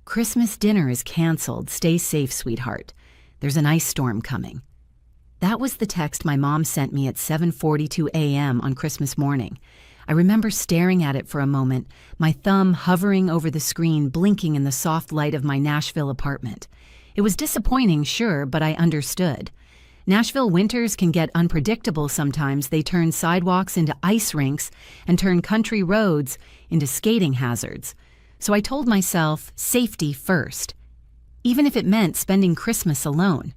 Christmas dinner is canceled. Stay safe, sweetheart. There's an ice storm coming." That was the text my mom sent me at 7:42 a.m. on Christmas morning. I remember staring at it for a moment, my thumb hovering over the screen, blinking in the soft light of my Nashville apartment. It was disappointing, sure, but I understood. Nashville winters can get unpredictable sometimes. They turn sidewalks into ice rinks and turn country roads into skating hazards. So I told myself, safety first, even if it meant spending Christmas alone.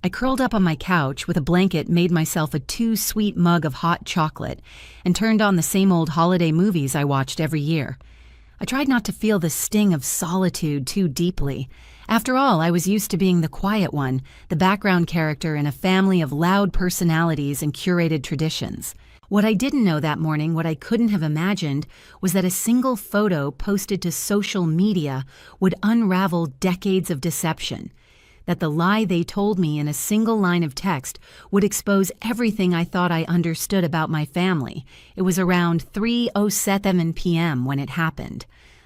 I curled up on my couch with a blanket, made myself a too-sweet mug of hot chocolate, and turned on the same old holiday movies I watched every year. I tried not to feel the sting of solitude too deeply. After all, I was used to being the quiet one, the background character in a family of loud personalities and curated traditions. What I didn't know that morning, what I couldn't have imagined, was that a single photo posted to social media would unravel decades of deception. That the lie they told me in a single line of text would expose everything I thought I understood about my family. It was around 3:07 p.m. when it happened.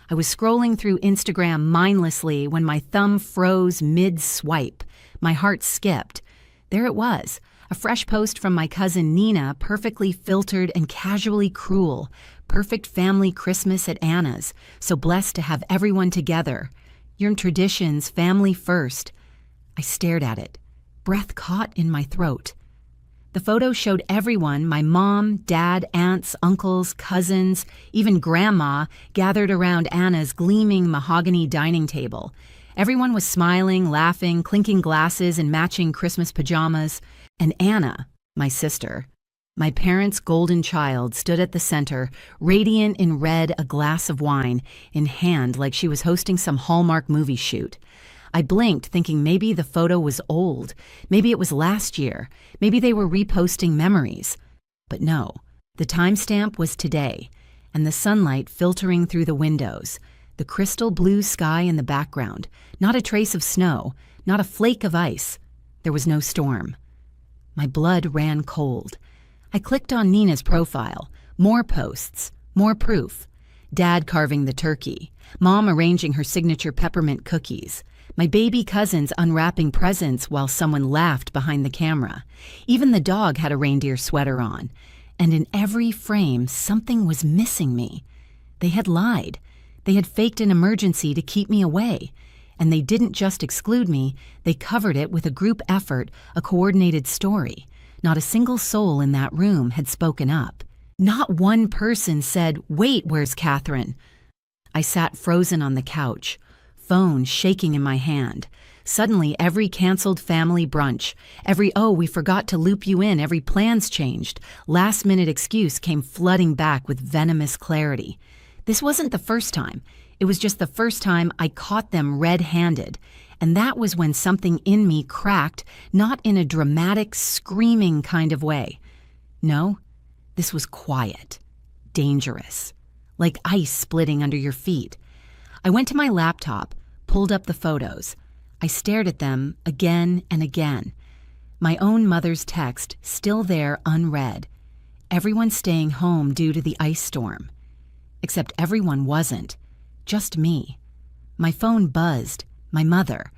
I was scrolling through Instagram mindlessly when my thumb froze mid-swipe. My heart skipped. There it was, a fresh post from my cousin Nina, perfectly filtered and casually cruel. Perfect family Christmas at Anna's, so blessed to have everyone together. Your traditions, family first. I stared at it, breath caught in my throat. The photo showed everyone, my mom, dad, aunts, uncles, cousins, even grandma, gathered around Anna's gleaming mahogany dining table. Everyone was smiling, laughing, clinking glasses in matching Christmas pajamas. And Anna, my sister, my parents' golden child, stood at the center, radiant in red, a glass of wine in hand like she was hosting some Hallmark movie shoot. I blinked, thinking maybe the photo was old, maybe it was last year, maybe they were reposting memories. But no, the timestamp was today, and the sunlight filtering through the windows, the crystal blue sky in the background, not a trace of snow, not a flake of ice. There was no storm. My blood ran cold. I clicked on Nina's profile. More posts, more proof. Dad carving the turkey, Mom arranging her signature peppermint cookies, my baby cousins unwrapping presents while someone laughed behind the camera. Even the dog had a reindeer sweater on. And in every frame, something was missing me. They had lied. They had faked an emergency to keep me away. And they didn't just exclude me, they covered it with a group effort, a coordinated story. Not a single soul in that room had spoken up. Not one person said, "Wait, where's Catherine?" I sat frozen on the couch, phone shaking in my hand. Suddenly, every canceled family brunch, every "oh, we forgot to loop you in," every plans changed, last-minute excuse came flooding back with venomous clarity. This wasn't the first time. It was just the first time I caught them red-handed. And that was when something in me cracked, not in a dramatic, screaming kind of way. No, this was quiet, dangerous, like ice splitting under your feet. I went to my laptop, pulled up the photos. I stared at them again and again. My own mother's text still there unread. Everyone staying home due to the ice storm. Except everyone wasn't. Just me. My phone buzzed. My mother.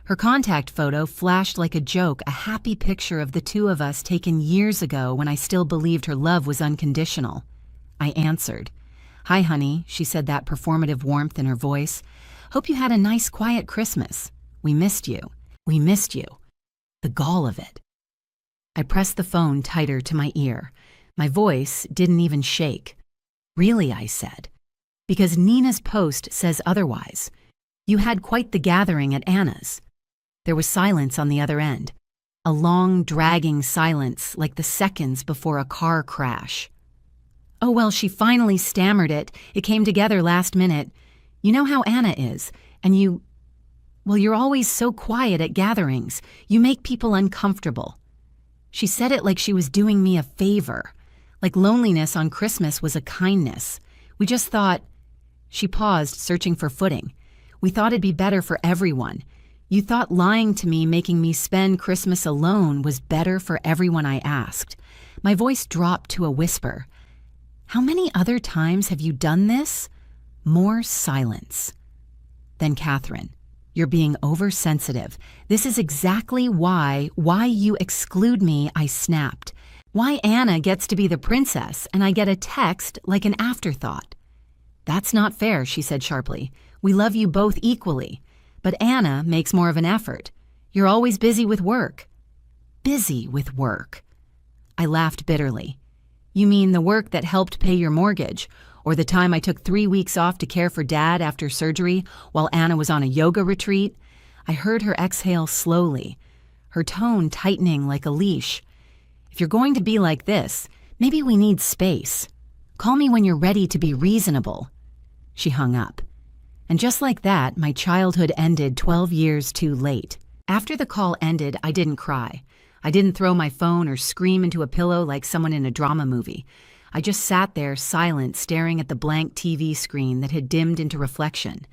Her contact photo flashed like a joke, a happy picture of the two of us taken years ago when I still believed her love was unconditional. I answered. "Hi, honey," she said, that performative warmth in her voice. "Hope you had a nice, quiet Christmas. We missed you. We missed you." The gall of it. I pressed the phone tighter to my ear. My voice didn't even shake. "Really," I said. "Because Nina's post says otherwise. You had quite the gathering at Anna's." There was silence on the other end. A long, dragging silence like the seconds before a car crash. "Oh, well, she finally stammered it. It came together last minute. You know how Anna is, and you're always so quiet at gatherings. You make people uncomfortable." She said it like she was doing me a favor, like loneliness on Christmas was a kindness. We just thought... She paused, searching for footing. "We thought it'd be better for everyone. You thought lying to me, making me spend Christmas alone, was better for everyone I asked." My voice dropped to a whisper. "How many other times have you done this?" More silence. Then Catherine, "You're being oversensitive. This is exactly why you exclude me," I snapped. "Why Anna gets to be the princess and I get a text like an afterthought." "That's not fair," she said sharply. "We love you both equally. But Anna makes more of an effort. You're always busy with work." Busy with work. I laughed bitterly. "You mean the work that helped pay your mortgage, or the time I took 3 weeks off to care for Dad after surgery while Anna was on a yoga retreat?" I heard her exhale slowly, her tone tightening like a leash. "If you're going to be like this, maybe we need space. Call me when you're ready to be reasonable." She hung up. And just like that, my childhood ended 12 years too late. After the call ended, I didn't cry. I didn't throw my phone or scream into a pillow like someone in a drama movie. I just sat there silent, staring at the blank TV screen that had dimmed into reflection.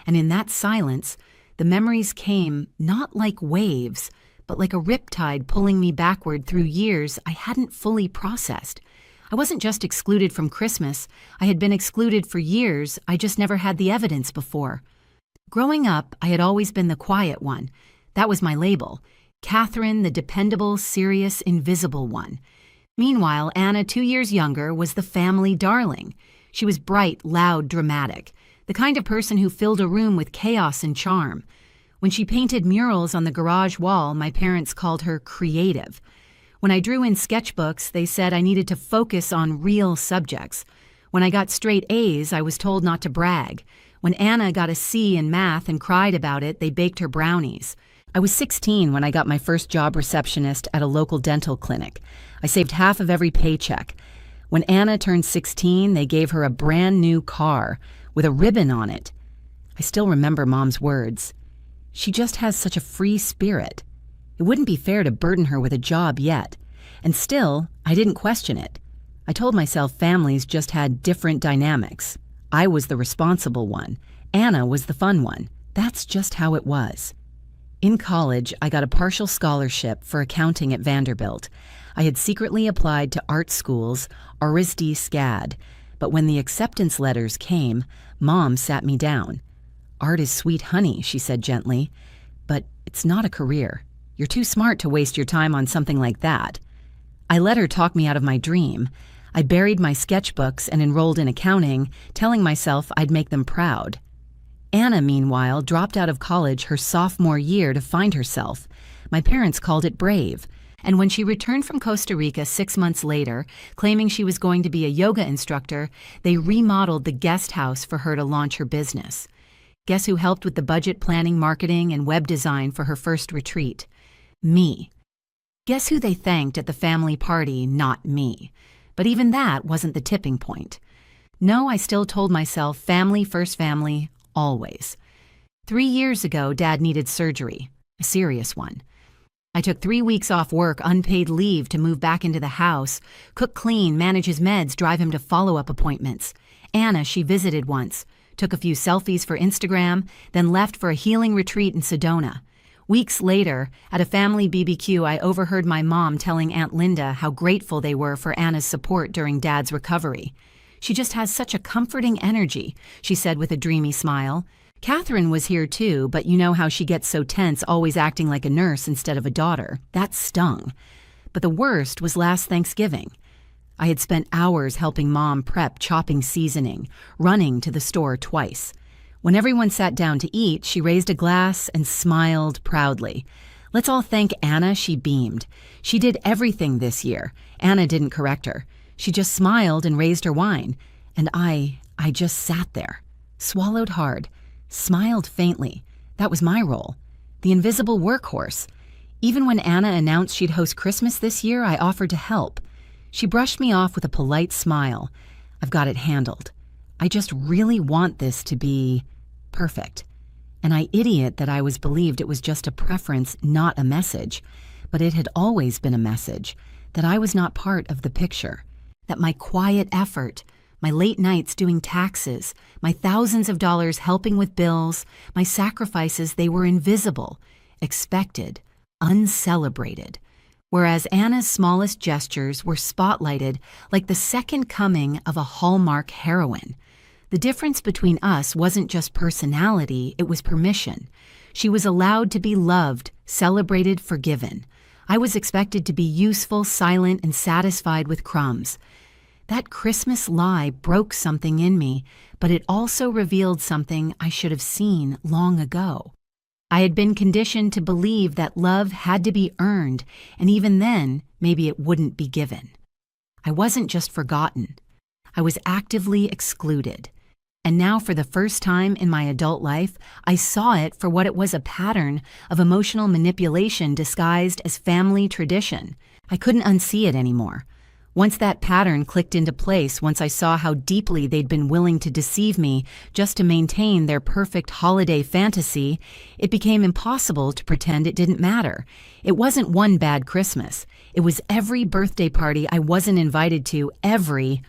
And in that silence, the memories came not like waves, but like a riptide pulling me backward through years I hadn't fully processed. I wasn't just excluded from Christmas. I had been excluded for years. I just never had the evidence before. Growing up, I had always been the quiet one. That was my label. Catherine, the dependable, serious, invisible one. Meanwhile, Anna, 2 years younger, was the family darling. She was bright, loud, dramatic, the kind of person who filled a room with chaos and charm. When she painted murals on the garage wall, my parents called her creative. When I drew in sketchbooks, they said I needed to focus on real subjects. When I got straight A's, I was told not to brag. When Anna got a C in math and cried about it, they baked her brownies. I was 16 when I got my first job receptionist at a local dental clinic. I saved half of every paycheck. When Anna turned 16, they gave her a brand new car with a ribbon on it. I still remember Mom's words. "She just has such a free spirit. It wouldn't be fair to burden her with a job yet." And still, I didn't question it. I told myself families just had different dynamics. I was the responsible one. Anna was the fun one. That's just how it was. In college, I got a partial scholarship for accounting at Vanderbilt. I had secretly applied to art schools, RSD SCAD, but when the acceptance letters came, Mom sat me down. "Art is sweet honey," she said gently, "but it's not a career. You're too smart to waste your time on something like that." I let her talk me out of my dream. I buried my sketchbooks and enrolled in accounting, telling myself I'd make them proud. Anna, meanwhile, dropped out of college her sophomore year to find herself. My parents called it brave. And when she returned from Costa Rica 6 months later, claiming she was going to be a yoga instructor, they remodeled the guest house for her to launch her business. Guess who helped with the budget planning, marketing, and web design for her first retreat? Me. Guess who they thanked at the family party? Not me. But even that wasn't the tipping point. No, I still told myself family first family, always. 3 years ago, Dad needed surgery, a serious one. I took 3 weeks off work, unpaid leave to move back into the house, cook, clean, manage his meds, drive him to follow-up appointments. Anna, she visited once, took a few selfies for Instagram, then left for a healing retreat in Sedona. Weeks later, at a family BBQ, I overheard my mom telling Aunt Linda how grateful they were for Anna's support during Dad's recovery. "She just has such a comforting energy," she said with a dreamy smile. "Catherine was here too, but you know how she gets so tense, always acting like a nurse instead of a daughter. That stung." But the worst was last Thanksgiving. I had spent hours helping Mom prep chopping seasoning, running to the store twice. When everyone sat down to eat, she raised a glass and smiled proudly. "Let's all thank Anna," she beamed. "She did everything this year." Anna didn't correct her. She just smiled and raised her wine. And I just sat there, swallowed hard, smiled faintly. That was my role, the invisible workhorse. Even when Anna announced she'd host Christmas this year, I offered to help. She brushed me off with a polite smile. "I've got it handled. I just really want this to be perfect." And I idiot that I was believed it was just a preference, not a message. But it had always been a message, that I was not part of the picture. That my quiet effort, my late nights doing taxes, my thousands of dollars helping with bills, my sacrifices, they were invisible, expected, uncelebrated. Whereas Anna's smallest gestures were spotlighted like the second coming of a Hallmark heroine. The difference between us wasn't just personality, it was permission. She was allowed to be loved, celebrated, forgiven. I was expected to be useful, silent, and satisfied with crumbs. That Christmas lie broke something in me, but it also revealed something I should have seen long ago. I had been conditioned to believe that love had to be earned, and even then, maybe it wouldn't be given. I wasn't just forgotten. I was actively excluded. And now, for the first time in my adult life, I saw it for what it was, a pattern of emotional manipulation disguised as family tradition. I couldn't unsee it anymore. Once that pattern clicked into place, once I saw how deeply they'd been willing to deceive me just to maintain their perfect holiday fantasy, it became impossible to pretend it didn't matter. It wasn't one bad Christmas. It was every birthday party I wasn't invited to, every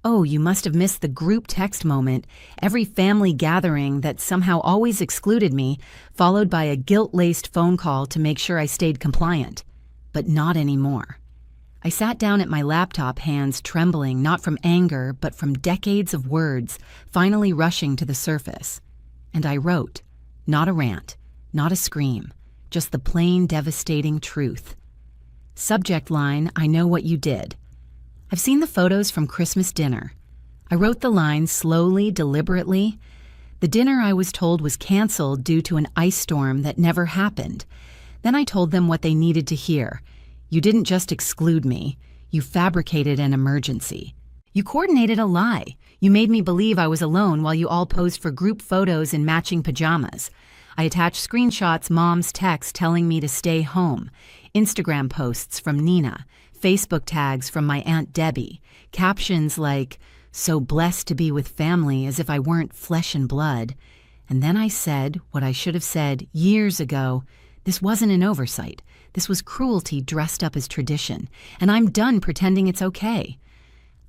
"oh, you must have missed the group text" moment, every family gathering that somehow always excluded me, followed by a guilt-laced phone call to make sure I stayed compliant. But not anymore. I sat down at my laptop, hands trembling, not from anger, but from decades of words finally rushing to the surface. And I wrote, not a rant, not a scream, just the plain, devastating truth. Subject line, I know what you did. I've seen the photos from Christmas dinner. I wrote the lines slowly, deliberately. The dinner, I was told, was canceled due to an ice storm that never happened. Then I told them what they needed to hear. You didn't just exclude me. You fabricated an emergency. You coordinated a lie. You made me believe I was alone while you all posed for group photos in matching pajamas. I attached screenshots, Mom's text telling me to stay home, Instagram posts from Nina, Facebook tags from my Aunt Debbie, captions like, "So blessed to be with family," as if I weren't flesh and blood. And then I said what I should have said years ago. This wasn't an oversight. This was cruelty dressed up as tradition, and I'm done pretending it's okay.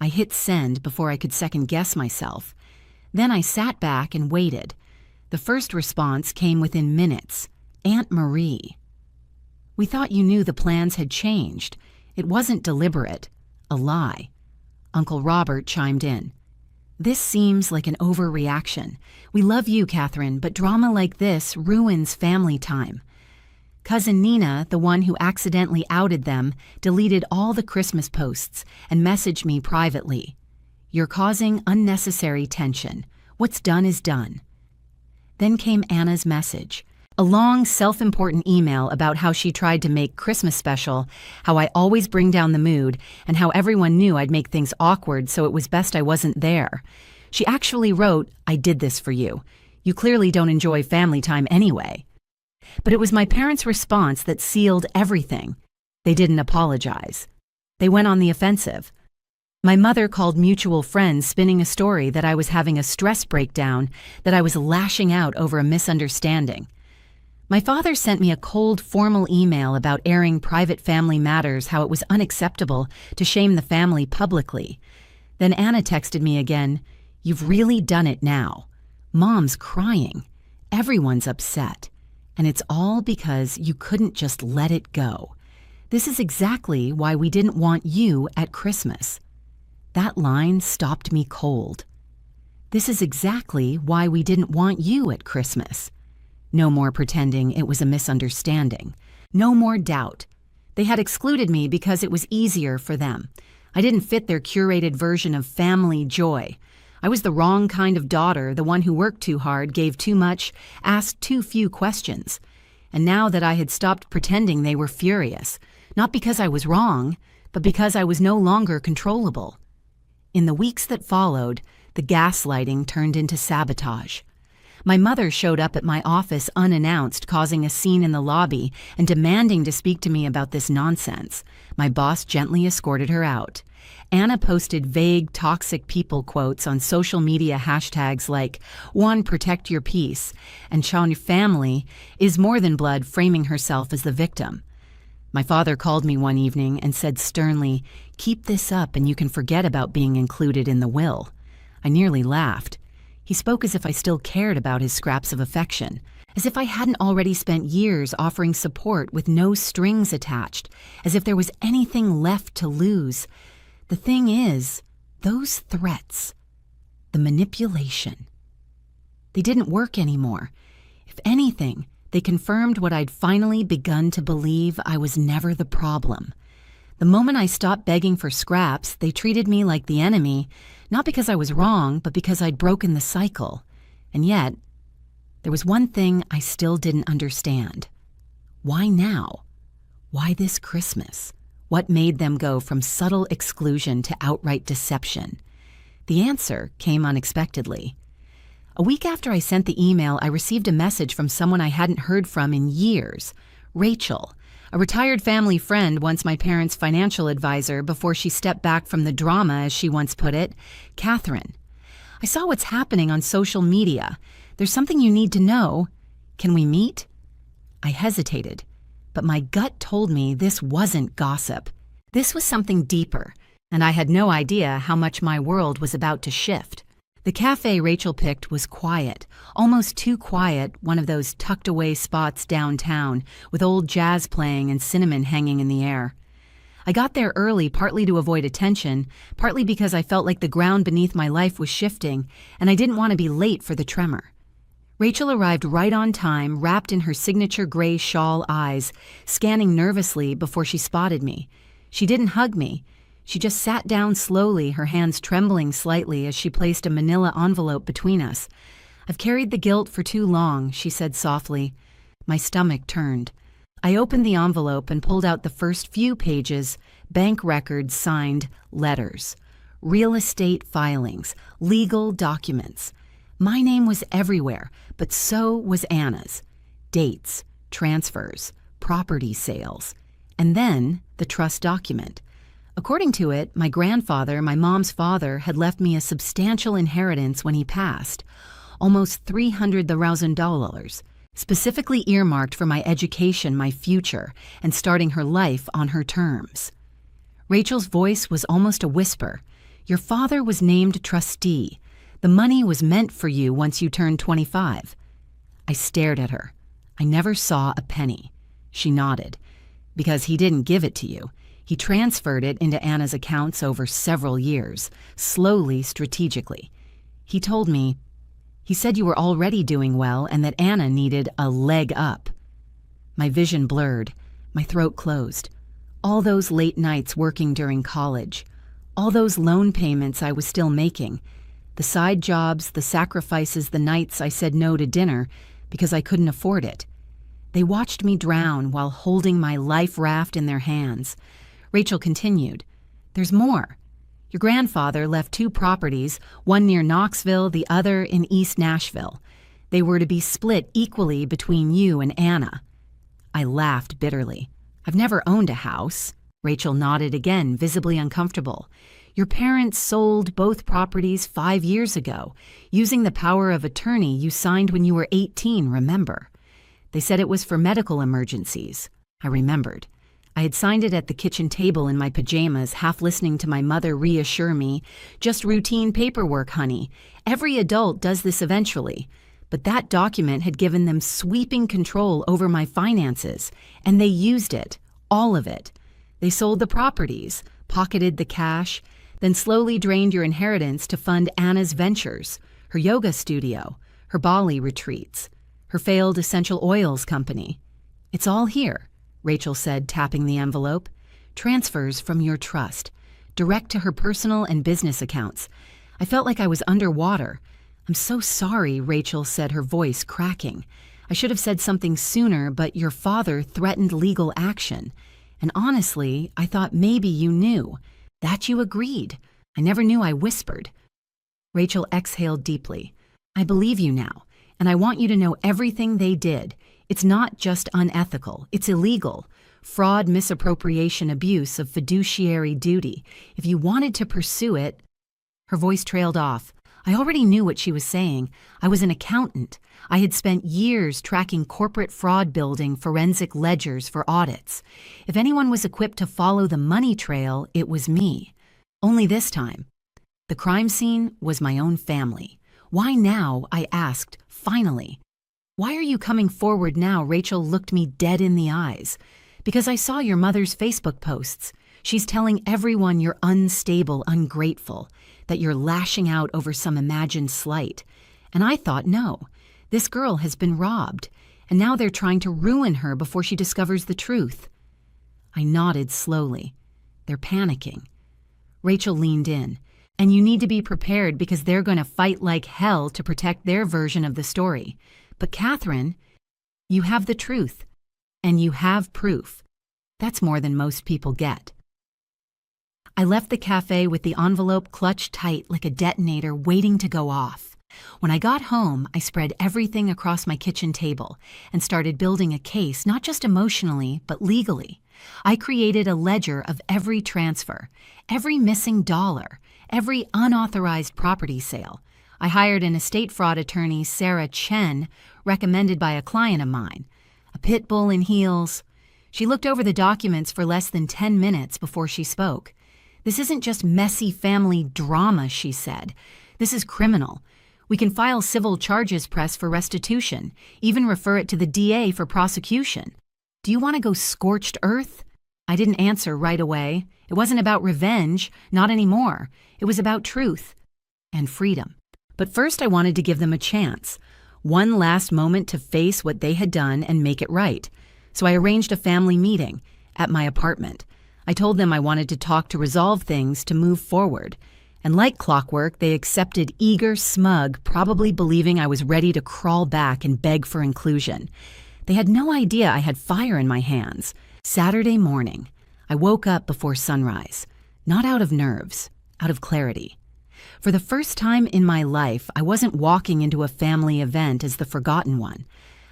I hit send before I could second-guess myself. Then I sat back and waited. The first response came within minutes. Aunt Marie. "We thought you knew the plans had changed. It wasn't deliberate. A lie." Uncle Robert chimed in. "This seems like an overreaction. We love you, Catherine, but drama like this ruins family time." Cousin Nina, the one who accidentally outed them, deleted all the Christmas posts and messaged me privately. "You're causing unnecessary tension. What's done is done." Then came Anna's message. A long, self-important email about how she tried to make Christmas special, how I always bring down the mood, and how everyone knew I'd make things awkward, so it was best I wasn't there. She actually wrote, "I did this for you. You clearly don't enjoy family time anyway." But it was my parents' response that sealed everything. They didn't apologize. They went on the offensive. My mother called mutual friends, spinning a story that I was having a stress breakdown, that I was lashing out over a misunderstanding. My father sent me a cold, formal email about airing private family matters, how it was unacceptable to shame the family publicly. Then Anna texted me again, "You've really done it now. Mom's crying. Everyone's upset. And it's all because you couldn't just let it go. This is exactly why we didn't want you at Christmas." That line stopped me cold. This is exactly why we didn't want you at Christmas. No more pretending it was a misunderstanding. No more doubt. They had excluded me because it was easier for them. I didn't fit their curated version of family joy. I was the wrong kind of daughter, the one who worked too hard, gave too much, asked too few questions. And now that I had stopped pretending, they were furious. Not because I was wrong, but because I was no longer controllable. In the weeks that followed, the gaslighting turned into sabotage. My mother showed up at my office unannounced, causing a scene in the lobby and demanding to speak to me about this nonsense. My boss gently escorted her out. Anna posted vague, toxic people quotes on social media, hashtags like, "One, protect your peace," and "Sean, your family is more than blood," framing herself as the victim. My father called me one evening and said sternly, "Keep this up and you can forget about being included in the will." I nearly laughed. He spoke as if I still cared about his scraps of affection, as if I hadn't already spent years offering support with no strings attached, as if there was anything left to lose. The thing is, those threats, The manipulation. They didn't work anymore. If anything, they confirmed what I'd finally begun to believe: I was never the problem. The moment I stopped begging for scraps, they treated me like the enemy, not because I was wrong, but because I'd broken the cycle. And yet, there was one thing I still didn't understand. Why now? Why this Christmas? What made them go from subtle exclusion to outright deception? The answer came unexpectedly. A week after I sent the email, I received a message from someone I hadn't heard from in years. Rachel, a retired family friend, once my parents' financial advisor before she stepped back from the drama, as she once put it. Catherine, I saw what's happening on social media. There's something you need to know. Can we meet? I hesitated, but my gut told me this wasn't gossip. This was something deeper, and I had no idea how much my world was about to shift. The cafe Rachel picked was quiet, almost too quiet, one of those tucked-away spots downtown, with old jazz playing and cinnamon hanging in the air. I got there early, partly to avoid attention, partly because I felt like the ground beneath my life was shifting, and I didn't want to be late for the tremor. Rachel arrived right on time, wrapped in her signature gray shawl eyes, scanning nervously before she spotted me. She didn't hug me. She just sat down slowly, her hands trembling slightly as she placed a manila envelope between us. I've carried the guilt for too long, she said softly. My stomach turned. I opened the envelope and pulled out the first few pages: bank records, signed letters, real estate filings, legal documents. My name was everywhere, but so was Anna's. Dates, transfers, property sales, and then the trust document. According to it, my grandfather, my mom's father, had left me a substantial inheritance when he passed, almost $300,000, specifically earmarked for my education, my future, and starting her life on her terms. Rachel's voice was almost a whisper. Your father was named trustee. The money was meant for you once you turned 25. I stared at her. I never saw a penny. She nodded. Because he didn't give it to you. He transferred it into Anna's accounts over several years, slowly, strategically. He told me, he said you were already doing well and that Anna needed a leg up. My vision blurred, my throat closed. All those late nights working during college, all those loan payments I was still making, the side jobs, the sacrifices, the nights I said no to dinner because I couldn't afford it. They watched me drown while holding my life raft in their hands. Rachel continued, there's more. Your grandfather left 2 properties, one near Knoxville, the other in East Nashville. They were to be split equally between you and Anna. I laughed bitterly. I've never owned a house. Rachel nodded again, visibly uncomfortable. Your parents sold both properties 5 years ago, using the power of attorney you signed when you were 18, remember? They said it was for medical emergencies. I remembered. I had signed it at the kitchen table in my pajamas, half listening to my mother reassure me, just routine paperwork, honey. Every adult does this eventually. But that document had given them sweeping control over my finances, and they used it, all of it. They sold the properties, pocketed the cash, then slowly drained your inheritance to fund Anna's ventures, her yoga studio, her Bali retreats, her failed essential oils company. It's all here, Rachel said, tapping the envelope. Transfers from your trust, direct to her personal and business accounts. I felt like I was underwater. I'm so sorry, Rachel said, her voice cracking. I should have said something sooner, but your father threatened legal action. And honestly, I thought maybe you knew. That you agreed. I never knew I whispered. Rachel exhaled deeply. I believe you now, and I want you to know everything they did. It's not just unethical, it's illegal. Fraud, misappropriation, abuse of fiduciary duty. If you wanted to pursue it... Her voice trailed off. I already knew what she was saying. I was an accountant. I had spent years tracking corporate fraud, building forensic ledgers for audits. If anyone was equipped to follow the money trail, it was me. Only this time. The crime scene was my own family. Why now? I asked, finally. Why are you coming forward now? Rachel looked me dead in the eyes. Because I saw your mother's Facebook posts. She's telling everyone you're unstable, ungrateful, that you're lashing out over some imagined slight. And I thought, no, this girl has been robbed, and now they're trying to ruin her before she discovers the truth. I nodded slowly. They're panicking. Rachel leaned in. And you need to be prepared because they're going to fight like hell to protect their version of the story. But Catherine, you have the truth, and you have proof. That's more than most people get. I left the cafe with the envelope clutched tight like a detonator waiting to go off. When I got home, I spread everything across my kitchen table and started building a case, not just emotionally, but legally. I created a ledger of every transfer, every missing dollar, every unauthorized property sale. I hired an estate fraud attorney, Sarah Chen, recommended by a client of mine. A pit bull in heels. She looked over the documents for less than 10 minutes before she spoke. This isn't just messy family drama, she said. This is criminal. We can file civil charges press for restitution, even refer it to the DA for prosecution. Do you want to go scorched earth? I didn't answer right away. It wasn't about revenge, not anymore. It was about truth and freedom. But first I wanted to give them a chance. One last moment to face what they had done and make it right. So I arranged a family meeting at my apartment. I told them I wanted to talk to resolve things to move forward. And like clockwork, they accepted eager, smug, probably believing I was ready to crawl back and beg for inclusion. They had no idea I had fire in my hands. Saturday morning, I woke up before sunrise, not out of nerves, out of clarity. For the first time in my life, I wasn't walking into a family event as the forgotten one.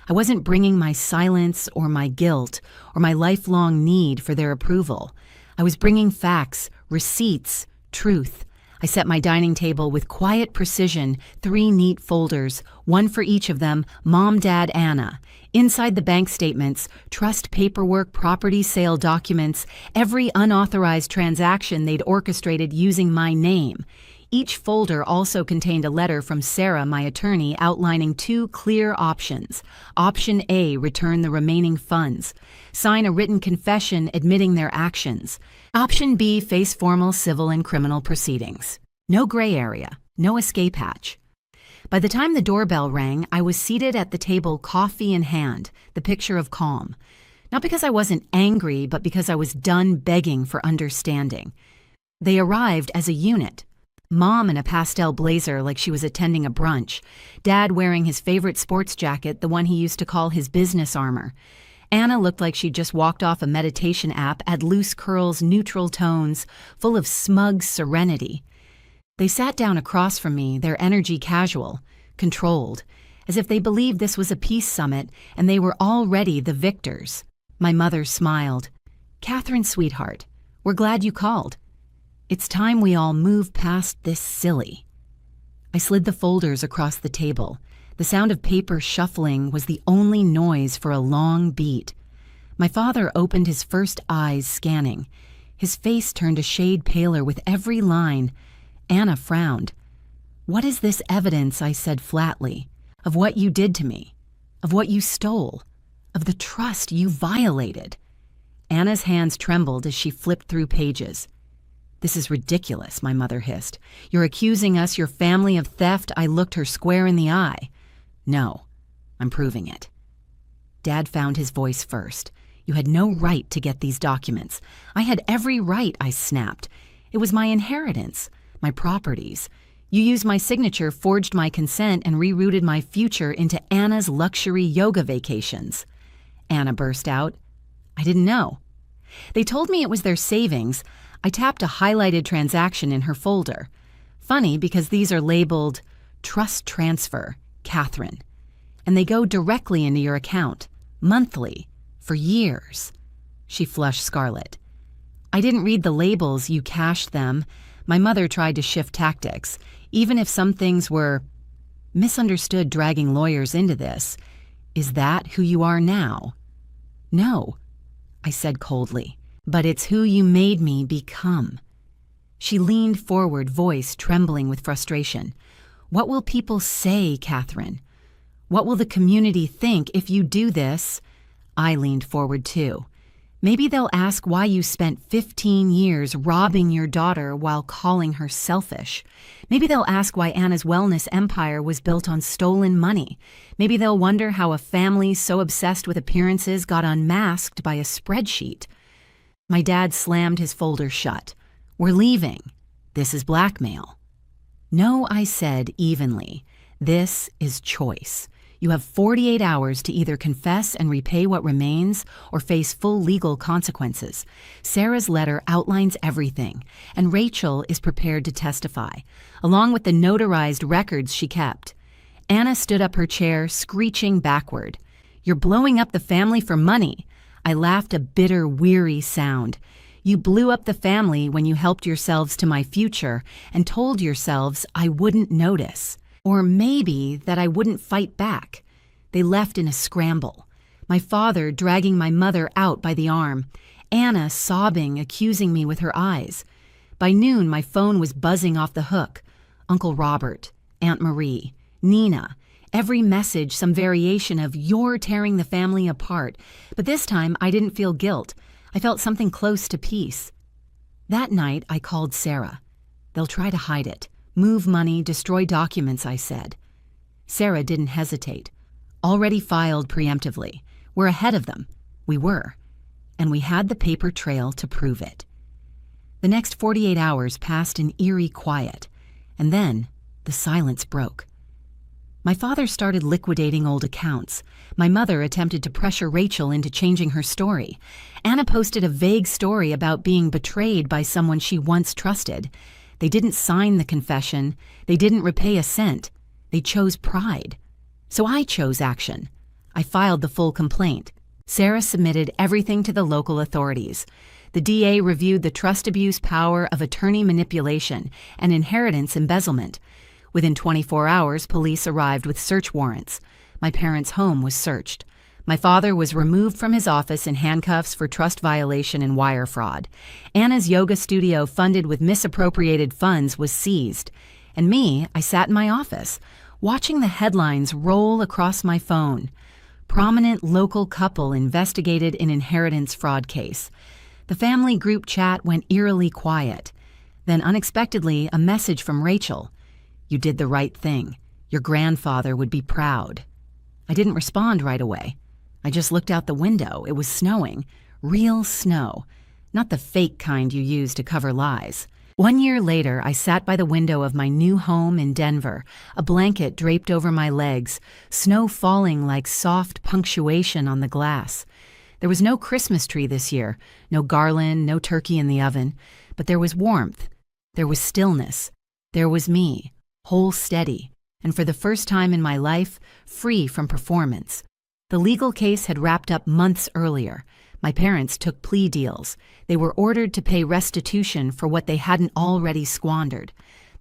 I wasn't bringing my silence or my guilt or my lifelong need for their approval. I was bringing facts, receipts, truth. I set my dining table with quiet precision, 3 neat folders, one for each of them, Mom, Dad, Anna. Inside the bank statements, trust paperwork, property sale documents, every unauthorized transaction they'd orchestrated using my name. Each folder also contained a letter from Sarah, my attorney, outlining 2 clear options. Option A, return the remaining funds. Sign a written confession admitting their actions. Option B, face formal civil and criminal proceedings. No gray area, no escape hatch. By the time the doorbell rang, I was seated at the table, coffee in hand, the picture of calm. Not because I wasn't angry, but because I was done begging for understanding. They arrived as a unit. Mom in a pastel blazer like she was attending a brunch. Dad wearing his favorite sports jacket, the one he used to call his business armor. Anna looked like she'd just walked off a meditation app, had loose curls, neutral tones, full of smug serenity. They sat down across from me, their energy casual, controlled, as if they believed this was a peace summit and they were already the victors. My mother smiled. "Catherine, sweetheart, we're glad you called. It's time we all move past this silly." I slid the folders across the table. The sound of paper shuffling was the only noise for a long beat. My father opened his first eyes, scanning. His face turned a shade paler with every line. Anna frowned. "What is this evidence?" I said flatly. "Of what you did to me. Of what you stole. Of the trust you violated." Anna's hands trembled as she flipped through pages. "This is ridiculous," my mother hissed. "You're accusing us, your family, of theft." I looked her square in the eye. "No, I'm proving it." Dad found his voice first. "You had no right to get these documents." "I had every right," I snapped. "It was my inheritance, my properties. You used my signature, forged my consent, and rerouted my future into Anna's luxury yoga vacations." Anna burst out. "I didn't know." "They told me it was their savings." I tapped a highlighted transaction in her folder. Funny, because these are labeled Trust Transfer, Catherine. And they go directly into your account, monthly, for years. She flushed scarlet. "I didn't read the labels, you cashed them." My mother tried to shift tactics. Even if some things were misunderstood, dragging lawyers into this. "Is that who you are now?" "No," I said coldly. "But it's who you made me become." She leaned forward, voice trembling with frustration. "What will people say, Catherine? What will the community think if you do this?" I leaned forward too. Maybe they'll ask why you spent 15 years robbing your daughter while calling her selfish. Maybe they'll ask why Anna's wellness empire was built on stolen money. Maybe they'll wonder how a family so obsessed with appearances got unmasked by a spreadsheet. My dad slammed his folder shut. We're leaving. This is blackmail. No, I said evenly. This is choice. You have 48 hours to either confess and repay what remains or face full legal consequences. Sarah's letter outlines everything, and Rachel is prepared to testify, along with the notarized records she kept. Anna stood up her chair, screeching backward. You're blowing up the family for money. I laughed a bitter, weary sound. You blew up the family when you helped yourselves to my future and told yourselves I wouldn't notice. Or maybe that I wouldn't fight back. They left in a scramble. My father dragging my mother out by the arm. Anna sobbing, accusing me with her eyes. By noon, my phone was buzzing off the hook. Uncle Robert, Aunt Marie, Nina. Every message, some variation of "you're tearing the family apart." But this time, I didn't feel guilt. I felt something close to peace. That night, I called Sarah. They'll try to hide it. Move money, destroy documents, I said. Sarah didn't hesitate. Already filed preemptively. We're ahead of them. We were. And we had the paper trail to prove it. The next 48 hours passed in eerie quiet. And then the silence broke. My father started liquidating old accounts. My mother attempted to pressure Rachel into changing her story. Anna posted a vague story about being betrayed by someone she once trusted. They didn't sign the confession. They didn't repay a cent. They chose pride. So I chose action. I filed the full complaint. Sarah submitted everything to the local authorities. The DA reviewed the trust abuse power of attorney manipulation and inheritance embezzlement. Within 24 hours, police arrived with search warrants. My parents' home was searched. My father was removed from his office in handcuffs for trust violation and wire fraud. Anna's yoga studio, funded with misappropriated funds, was seized. And me, I sat in my office, watching the headlines roll across my phone. Prominent local couple investigated in inheritance fraud case. The family group chat went eerily quiet. Then unexpectedly, a message from Rachel. You did the right thing. Your grandfather would be proud. I didn't respond right away. I just looked out the window. It was snowing. Real snow. Not the fake kind you use to cover lies. 1 year later, I sat by the window of my new home in Denver, a blanket draped over my legs, snow falling like soft punctuation on the glass. There was no Christmas tree this year, no garland, no turkey in the oven, but there was warmth. There was stillness. There was me, whole steady, and for the first time in my life, free from performance. The legal case had wrapped up months earlier. My parents took plea deals. They were ordered to pay restitution for what they hadn't already squandered.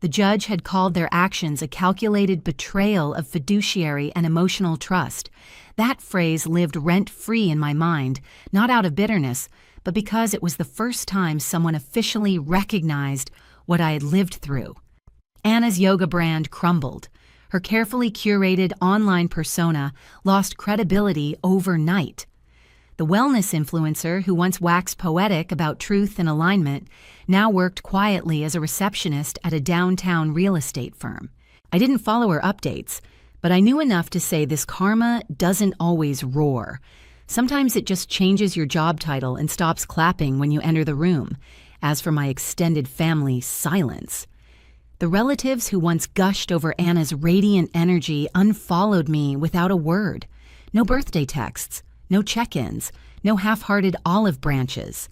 The judge had called their actions a calculated betrayal of fiduciary and emotional trust. That phrase lived rent-free in my mind, not out of bitterness, but because it was the first time someone officially recognized what I had lived through. Anna's yoga brand crumbled. Her carefully curated online persona lost credibility overnight. The wellness influencer who once waxed poetic about truth and alignment now worked quietly as a receptionist at a downtown real estate firm. I didn't follow her updates, but I knew enough to say this karma doesn't always roar. Sometimes it just changes your job title and stops clapping when you enter the room. As for my extended family, silence. The relatives who once gushed over Anna's radiant energy unfollowed me without a word. No birthday texts, no check-ins, no half-hearted olive branches.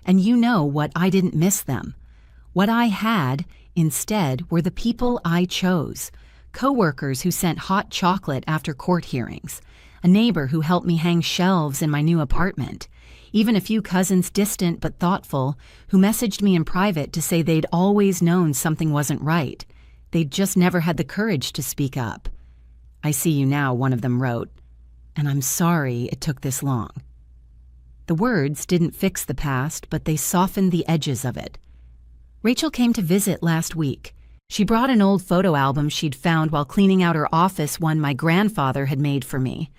And you know what, I didn't miss them. What I had, instead, were the people I chose. Co-workers who sent hot chocolate after court hearings. A neighbor who helped me hang shelves in my new apartment. Even a few cousins distant but thoughtful who messaged me in private to say they'd always known something wasn't right. They'd just never had the courage to speak up. I see you now, one of them wrote, and I'm sorry it took this long. The words didn't fix the past, but they softened the edges of it. Rachel came to visit last week. She brought an old photo album she'd found while cleaning out her office, one my grandfather had made for me.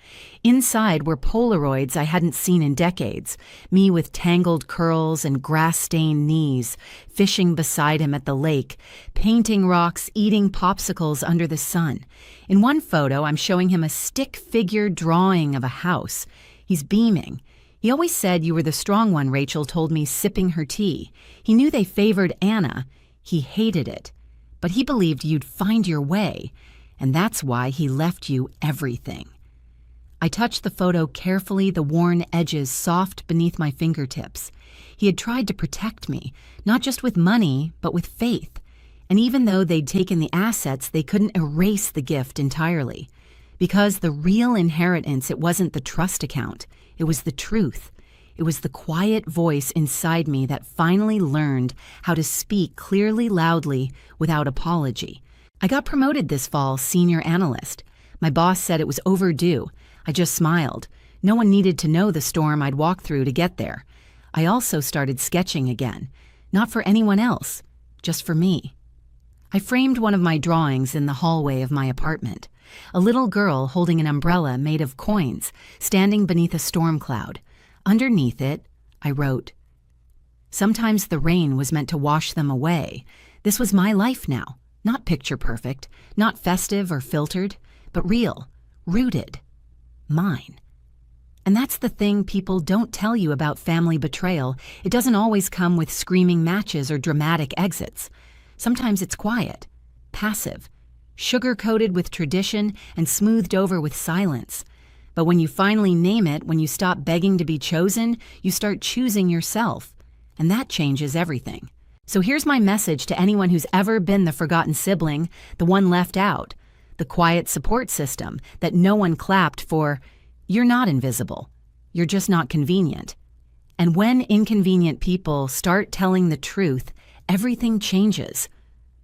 Inside were Polaroids I hadn't seen in decades, me with tangled curls and grass-stained knees, fishing beside him at the lake, painting rocks, eating popsicles under the sun. In one photo, I'm showing him a stick figure drawing of a house. He's beaming. He always said you were the strong one, Rachel told me, sipping her tea. He knew they favored Anna. He hated it. But he believed you'd find your way, and that's why he left you everything. I touched the photo carefully, the worn edges soft beneath my fingertips. He had tried to protect me, not just with money, but with faith. And even though they'd taken the assets, they couldn't erase the gift entirely. Because the real inheritance, it wasn't the trust account. It was the truth. It was the quiet voice inside me that finally learned how to speak clearly, loudly, without apology. I got promoted this fall, senior analyst. My boss said it was overdue. I just smiled. No one needed to know the storm I'd walk through to get there. I also started sketching again. Not for anyone else, just for me. I framed one of my drawings in the hallway of my apartment. A little girl holding an umbrella made of coins, standing beneath a storm cloud. Underneath it, I wrote, "Sometimes the rain was meant to wash them away. This was my life now, not picture perfect, not festive or filtered, but real, rooted, mine." And that's the thing people don't tell you about family betrayal. It doesn't always come with screaming matches or dramatic exits. Sometimes it's quiet, passive, sugar-coated with tradition and smoothed over with silence. But when you finally name it, when you stop begging to be chosen, you start choosing yourself. And that changes everything. So here's my message to anyone who's ever been the forgotten sibling, the one left out, the quiet support system that no one clapped for. You're not invisible. You're just not convenient. And when inconvenient people start telling the truth, everything changes.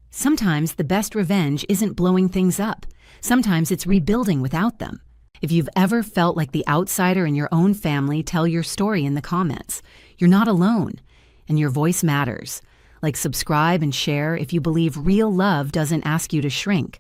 Sometimes the best revenge isn't blowing things up. Sometimes it's rebuilding without them. If you've ever felt like the outsider in your own family, tell your story in the comments. You're not alone, and your voice matters. Like, subscribe and share if you believe real love doesn't ask you to shrink.